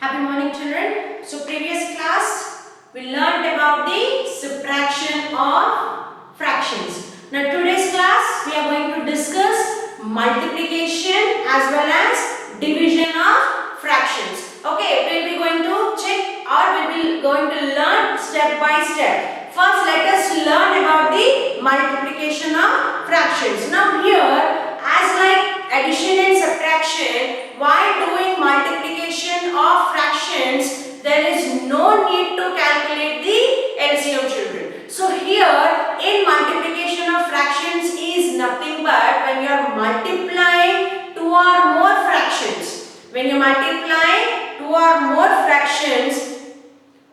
Happy morning children. So previous class we learned about the subtraction of fractions. Now today's class we are going to discuss multiplication as well as division of fractions. Okay, we will be going to check or we will be going to learn step by step. First let us learn about the multiplication of fractions. Now here as like addition and subtraction, while doing multiplication of fractions, there is no need to calculate the LCM children. So here in multiplication of fractions is nothing but when you are multiplying two or more fractions. When you multiply two or more fractions,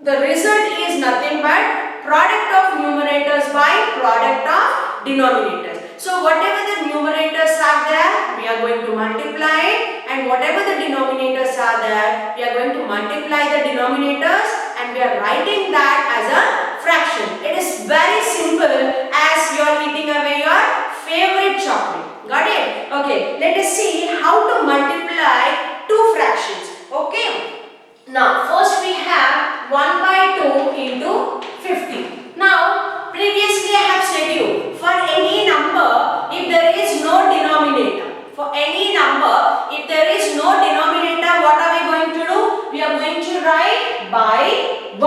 the result is nothing but product of numerators by product of denominators. So whatever the numerators are there, we are going to multiply it, and whatever the denominators are there, we are going to multiply the denominators and we are writing that as a fraction. It is very simple as you are eating away your favorite chocolate. Got it? Okay, let us see how to multiply two fractions. Okay. Now first we have 1 by 2 into 50. Now previously I have said you for any number if there is no denominator. For any number if there is no denominator, what are we going to do? We are going to write by 1.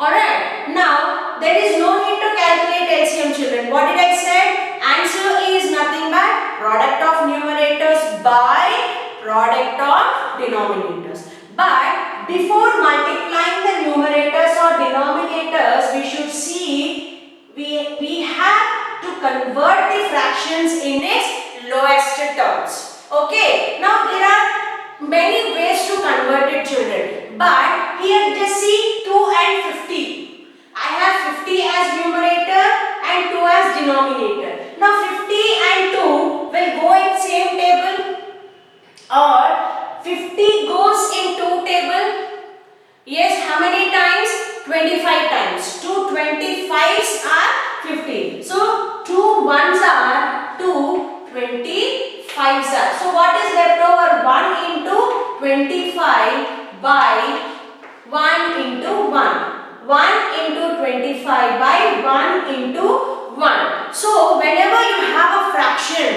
Alright. Now there is no need to calculate LCM children. What did I say? Answer is nothing but product of numerators by product of denominators. But before multiplying the numerators or denominators, we should see we have to convert the fractions in its lowest terms. Okay. Now there are many ways to convert it children. But here just see 2 and 50. I have 50 as numerator and 2 as denominator. Now 50 and 2 will go in same table, or 50 goes in 2 table. Yes, how many times? 25 times. 2 25s are 50. So 2 1s are 2, 25s are. So what is left over? 1 into 25 by 1 into 1. 1 into 25 by 1 into 1. So whenever you have a fraction,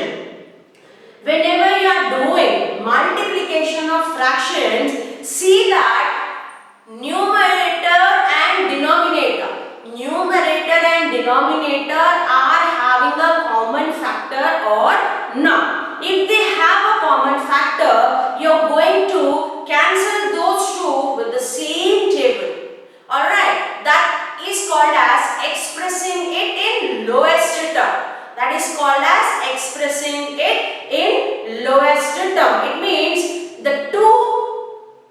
whenever you are doing multiplication of fractions, see that numerator and denominator are having a common factor or not. If they have a common factor, you are going to cancel those two with the same table. Alright, that is called as expressing it in lowest term. That is called as expressing it in lowest term. It means the two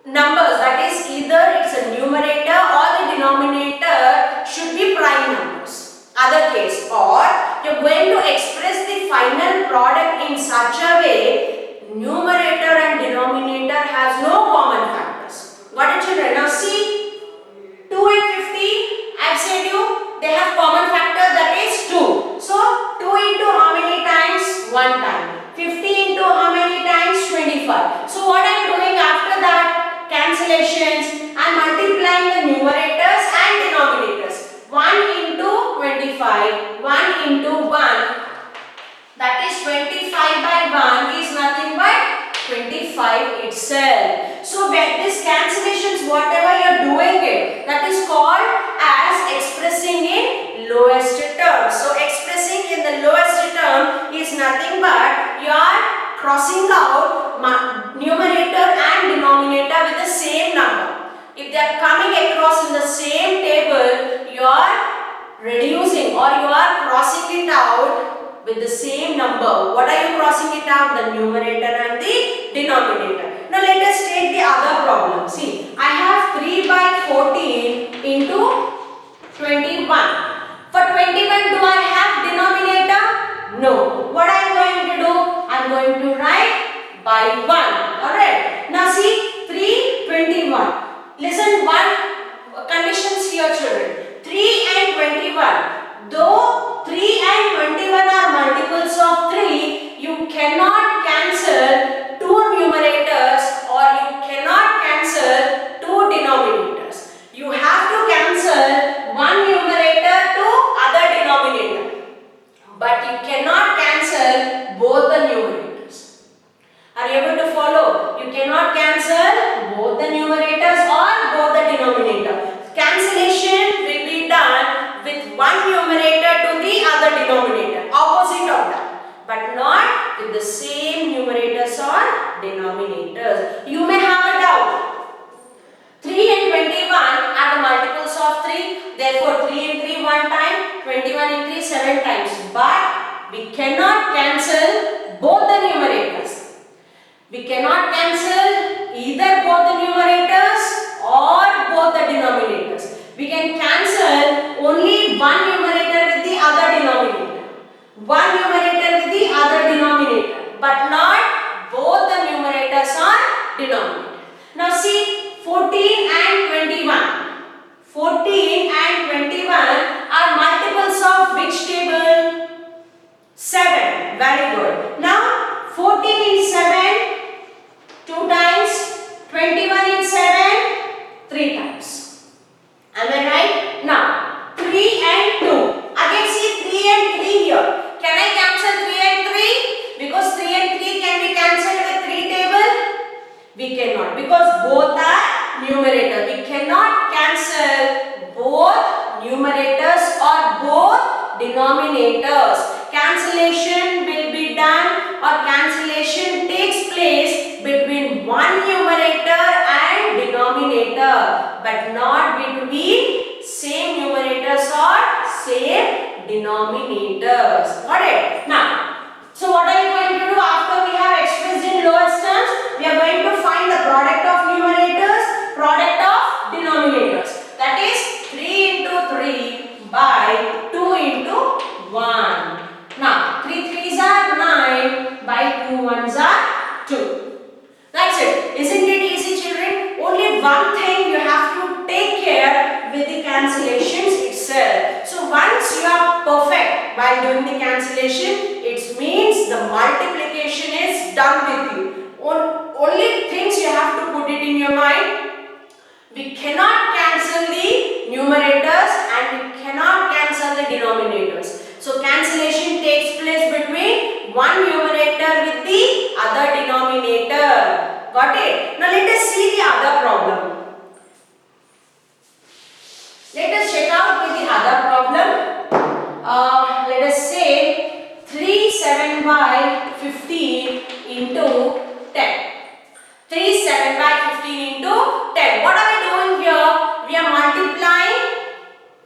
numbers, that is either it's a numerator or the denominator should be prime numbers. Other case, or you're going to express the final product in such a way numerator and denominator has no common factors. Got it children? Now see 2 and 50, I've said you they have common factor, that is 2. So 2 into how many times? 1 time. 50 into how many times? 25. So what I am doing after that? Cancellations. I am multiplying the numerators and denominators. 1 into 25. 1 into 1. That is 25 by 1 is nothing but 25 itself. So when this cancellations, whatever you are doing it, that is called as expressing in lowest term. So expressing in the lowest term is nothing but you are crossing out numerator and denominator with the same number. If they are coming across in the same table, you are reducing or you are crossing it out with the same number. What are you crossing it out? The numerator and the denominator. Now let us take the other problem. See, I have 3 by 14 into 21. For 21, do I have denominator? No. What I am going to do? I am going to write by 1. Alright. Now see, 3, 21. Listen, one conditions here children. 3 and 21. Though 3 and 21 are multiples of 3, you cannot cancel two numerators or you cannot cancel the same numerators or denominators. You may have a doubt. 3 and 21 are the multiples of 3. Therefore, 3 and 3 1 time, 21 and 3 7 times. But we cannot cancel both the numerators. We cannot cancel either both the numerators or both the denominators. We can cancel only one numerator with the other denominator. One numerator with the other denominator. But not both the numerators or denominator. Now see, 14 and 21. 14 and 21 are multiples of which table? 7. Very good. Now 14 in 7, 2 times. 21 in 7, 3 times. Am I right? Now 3 and 2. Again see 3 and 3 here. Can I cancel 3 and 3? Because 3 and 3 can be cancelled with 3 table. We cannot, because both are numerator. We cannot cancel both numerators or both denominators. Cancellation will be done or cancellation takes place between one numerator and denominator, but not between same numerators or same denominators. Got it? Now, so what are we going to do after we have expressed in lowest terms? We are going to find the product of numerators, product of denominators. That is 3 into 3 by 2 into 1. Now 3 3s are 9 by 2 1s are 2. That's it. Isn't it easy, children? Only one thing you have to take care with the cancellations itself. So once you are perfect while doing the cancellation, it means the multiplication is done with you. Only things you have to put it in your mind. We cannot cancel the numerators and we cannot cancel the denominators. So cancellation takes place between one numerator with the other denominator. Got it? Now let us see the other problem. Let us check out with the other problem. Let us say 3 7 by 15 into 10. 3 7 by 15 into 10. What are we doing here? We are multiplying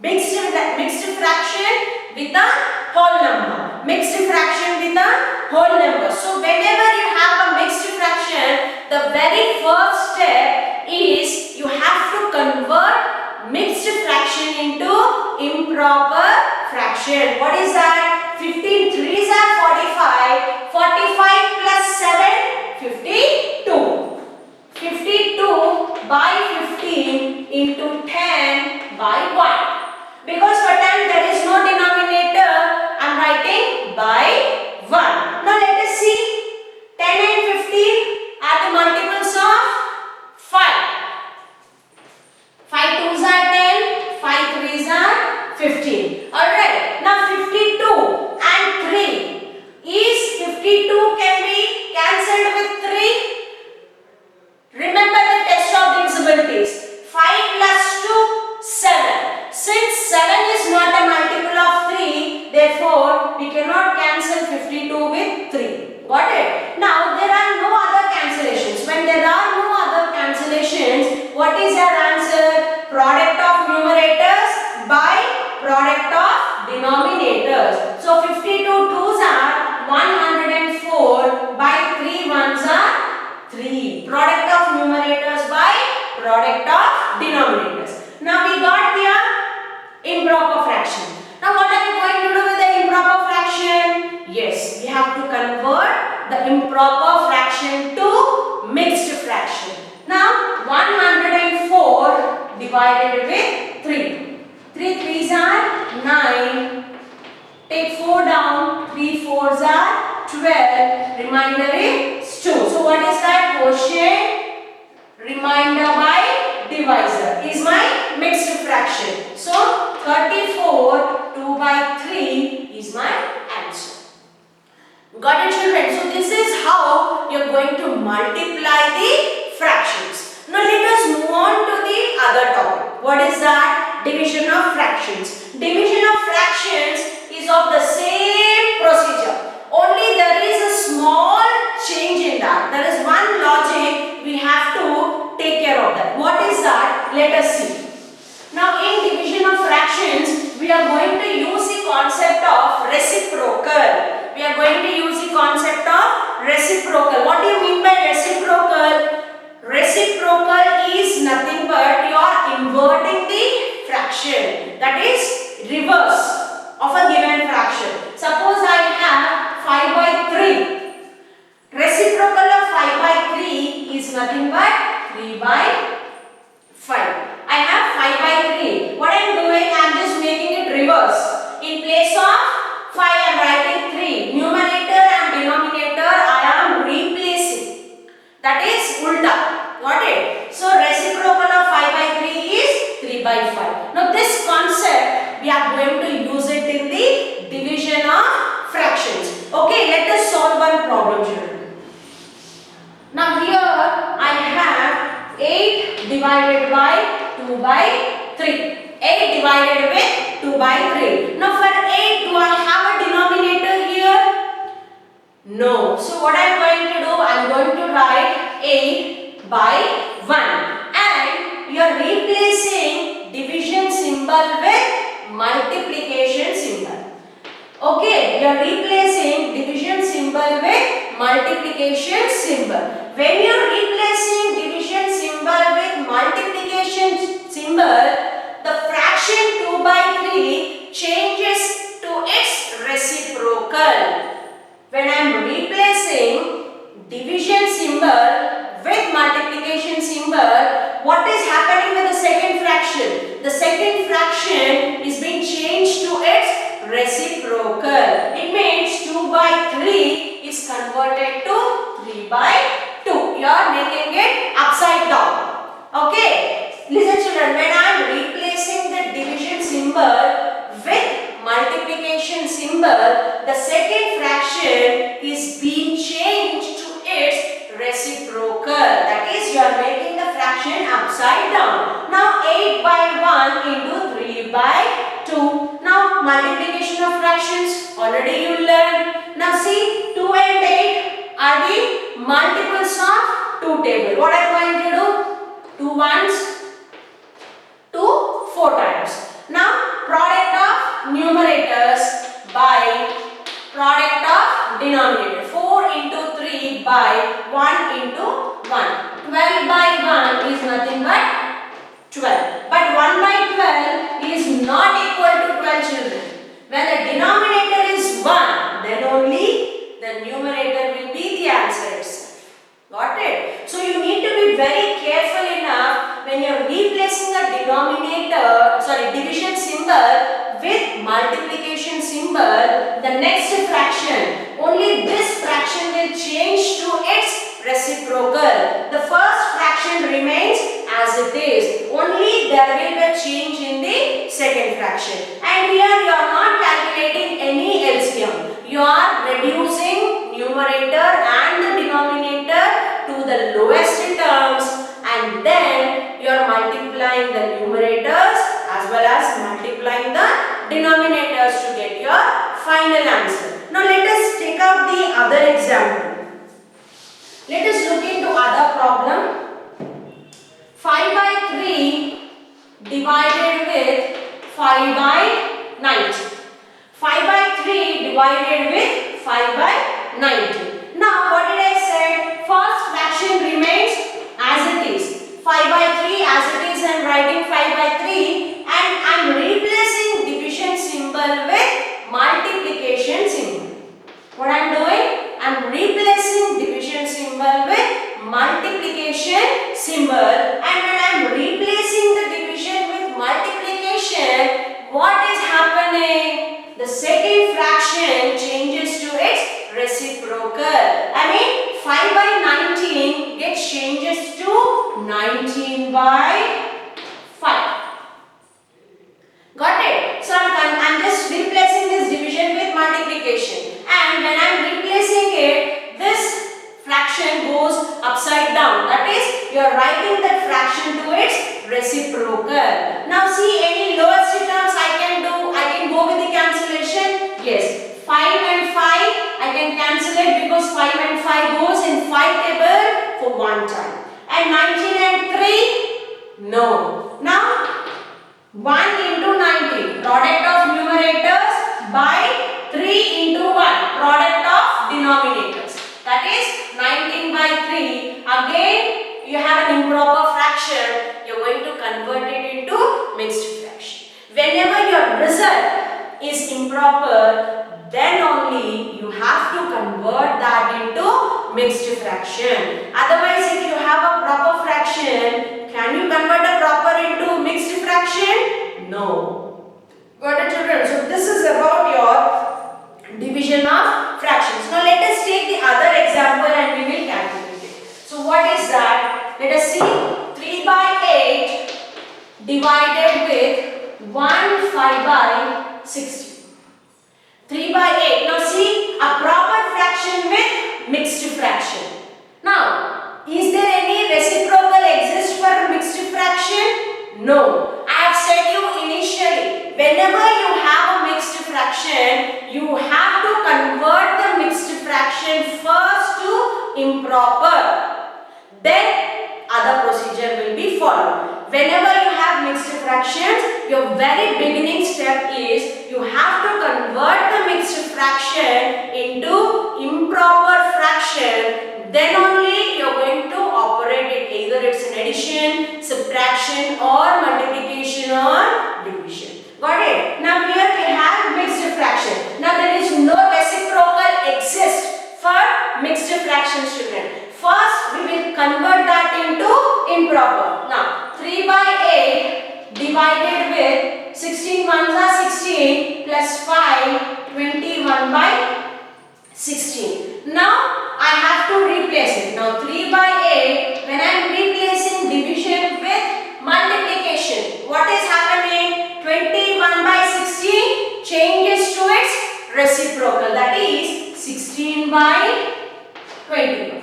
mixed fraction with a whole number. Mixed fraction with a whole number. So whenever you have a mixed fraction, the very first step is you have to convert mixed fraction into improper fraction. What is that? 15 3s are 45. 45 plus 7, 52. 52 by 15 into 10 by 1. Because for 10 there is no denominator, I am writing by 1. Now let us see. 10 and 15 are the multiples of 5. 5 2s are 10, 5 3s are 15. Alright. Now 52 and 3. Is 52 can be cancelled with 3? Remember the test of divisibilities. 5 plus 2, 7. Since 7 is not a multiple of 3, therefore we cannot cancel 52 with 3. Got it? Now there are no other cancellations. When there are no other cancellations, what is our answer? Product of numerators by product of denominators. So 52 2s are 104 by 3 1s are 3. Product of numerators by product of denominators. Now we got here improper fraction. Now what are we going to do with the improper fraction? Yes, we have to convert the improper fraction to mixed fraction. Now 104 divided with 3. 3 3s are 9. Take 4 down. 3 4s are 12. Remainder is 2. So what is that? Quotient, remainder by divisor is my mixed fraction. So 34 2 by 3 is my answer. Got it, children? So this is how you are going to multiply the fractions. Now let us move on to the other topic. What is that? Division of fractions. Division of fractions is of the same procedure. Only there is a small let us see. Now in division of fractions, we are going to use the concept of reciprocal. We are going to use the concept of reciprocal. What do you mean by reciprocal? Reciprocal is nothing but you are inverting the fraction. That is reverse of a given fraction. Suppose I have 5 by 3. Reciprocal of 5 by 3 is nothing but 3 by 5. I have 5 by 3. What I am doing, I am just making it reverse. In place of 5, I am writing 3. Numerator and denominator, I am replacing. That is ulta. Got it? So, reciprocal of 5 by 3 is 3 by 5. Now, this concept, we are going to use it in the division of fractions. Okay, let us solve one problem, children. Now, here I have 8 divided by 2 by 3. 8 divided with 2 by 3. Now for 8, do I have a denominator here? No. So what I am going to do, I am going to write 8 by 1. And you are replacing division symbol with multiplication symbol. Okay, you are replacing division symbol with multiplication symbol. When you are replacing division symbol with multiplication symbol, the fraction 2 by 3 changes to its reciprocal. When I am replacing division symbol with multiplication symbol, what is happening with the second fraction? The second fraction is being changed to its reciprocal. It means 2 by 3 is converted to 3 by 2. You are making it upside down. Okay. Listen children, when I am replacing the division symbol with multiplication symbol, the second fraction is being changed to its reciprocal. That is, you are making the fraction upside down. Now 8 by 1 into 3 by 2. Now multiplication of fractions, already you learned. Now see, 2 and 8 are the multiples of 2 table. What I am going to do? 2 ones, 2 4 times. Now product of numerators by product of denominator. 4 into 3 by 1 into 1. 12 by 1 is nothing but 12. But 1 by 12 is not equal to 12 children. When the denominator is 1, then only the numerator will be the answer itself. Got it? So you need to be very careful enough when you are replacing the division symbol with multiplication symbol, the next fraction, only this fraction will change to its reciprocal. The first fraction remains as it is. Only there will be a change in the second fraction. And here you are not calculating any LCM. You are reducing numerator and the denominator to the lowest terms, and then you are multiplying the numerators as well as multiplying the denominators to get your final answer. Now let us take out the other example. Let us look into other problem. 5 by 3 divided with 5 by 90. 5 by 3 divided with 5 by 90. Now what did I say? First fraction remains as it is. 5 by 3 as it is, I am writing 5 by 3 and I am replacing division symbol with multiplication symbol. What I am doing? I am replacing division symbol with multiplication symbol, and when I am replacing the division with multiplication, what is happening? The second fraction changes to its reciprocal. I mean 5 by 19 gets changes to 19 by 5. Got it? So I'm just replacing this division with multiplication, and when I'm replacing it, this fraction goes upside down. That is, you are writing that fraction to its reciprocal. Now see, any lowest terms I can go with the cancellation. Yes, 5 and 5 I can cancel it because 5 and 5 goes in 5 table for one time. And 19 and 3, no. 1 into 19. Product of numerators by 3 into 1. Product of denominators. That is 19 by 3. Again, you have an improper fraction. You are going to convert it into mixed fraction. Whenever your result is improper, then only you have to convert that into mixed fraction. Otherwise, if you have a proper fraction, can you convert a proper into mixed fraction? No. Got it, children? So this is about your division of fractions. Now let us take the other example and we will calculate it. So what is that? Let us see. 3 by 8 divided with 1 5 by 60. 3 by 8. Now see, a proper fraction with mixed fraction. Now, is there any reciprocal exist for mixed fraction? No. I have said you initially, whenever you have a mixed fraction, you have to convert the mixed fraction first to improper. Then other procedure will be followed. Whenever you have mixed fractions, your very beginning step is you have to convert the mixed fraction into improper fraction. Then only you are going to operate it. Either it's an addition, subtraction or multiplication or division. Got it? Now here we have mixed fraction. Now there is no reciprocal exist for mixed fractions, children. First we will convert that into improper. Now 3 by 8 divided with 16 ones are 16 plus 5, 21 by 16. Now I have to replace it. Now 3 by 8, when I am replacing division with multiplication, what is happening? 21 by 16 changes to its reciprocal, that is 16 by 21.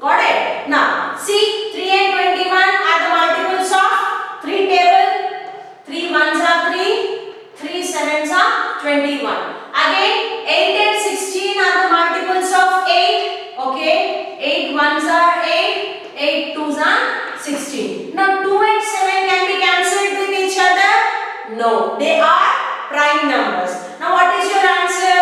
Got it? Now see, 3 and 21 are the multiples of 3 table. 3 ones are 3, 3 sevens are 21. Again 8 and 16 are the multiples of 8. Okay, 8 ones are 8, 8 twos are 16. Now 2 and 7 can be cancelled with each other? No, they are prime numbers. Now what is your answer?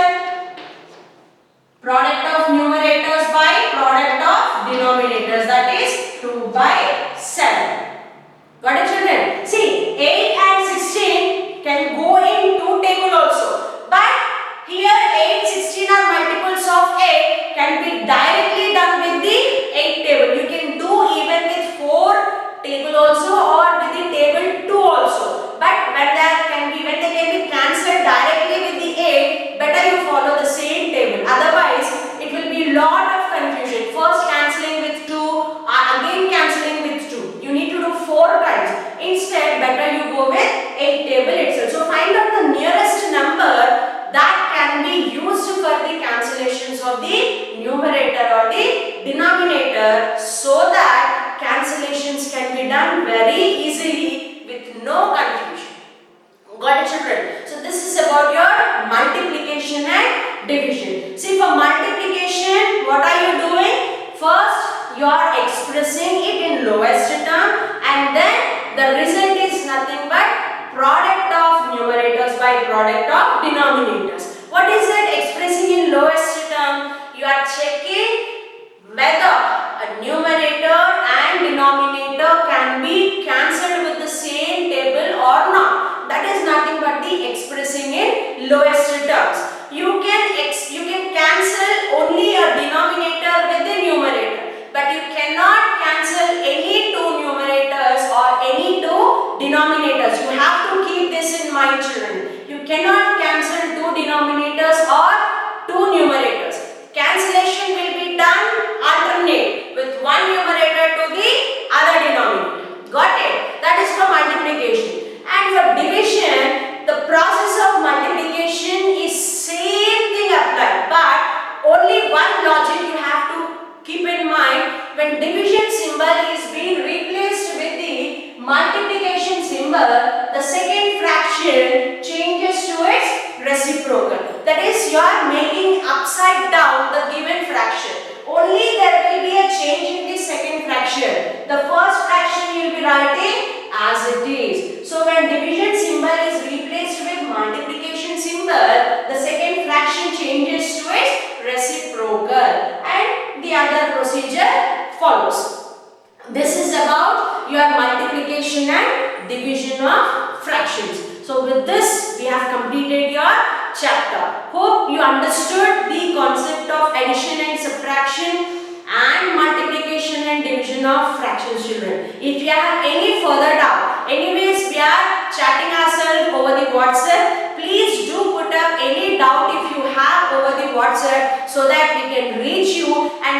Product of numerators by product of denominators, that is 2 by 7. Got it, children? See, 8 and 16 can go in 2 table also. But here 8, 16 are multiples of 8 can be directly done with the 8 table. You can do even with 4 table also or with the table 2 also. But when they can be cancelled directly with the 8, better you follow the same table. Otherwise, it will be lot of confusion. First cancelling with 2, again cancelling with 2. You need to do 4 times. Instead, better you go with 8 table itself. So find out the nearest number that can be used for the cancellations of the numerator or the denominator, so that cancellations can be done very easily with no confusion. Got it, children? So this is about your multiplication and division. See, for multiplication, what are you doing? First, you are expressing it in lowest term, and then the result is nothing but product of numerators by product of denominators. What is that expressing in lowest term? You are checking whether a numerator and denominator can be cancelled with the same table or not. That is nothing but the expressing in lowest terms. You can cancel only a denominator with the numerator, but you cannot cancel any 2 numerators or any 2 denominators. You have to keep this in mind, children. You cannot cancel 2 denominators or 2 numerators. Cancellation will be done alternate with one numerator to the other denominator. Got it? That is for multiplication. And for division, the process of multiplication is same thing applied, but only one logic you have to keep in mind. When division symbol is being replaced with the multiplication symbol, the second fraction changes to its reciprocal. That is, you are making upside down the given fraction. Only there will be a change in the second fraction. The first fraction you will be writing as it is. So when division symbol follows. This is about your multiplication and division of fractions. So with this, we have completed your chapter. Hope you understood the concept of addition and subtraction and multiplication and division of fractions, children. If you have any further doubt, anyways we are chatting ourselves over the WhatsApp. Please do put up any doubt if you have over the WhatsApp so that we can reach you and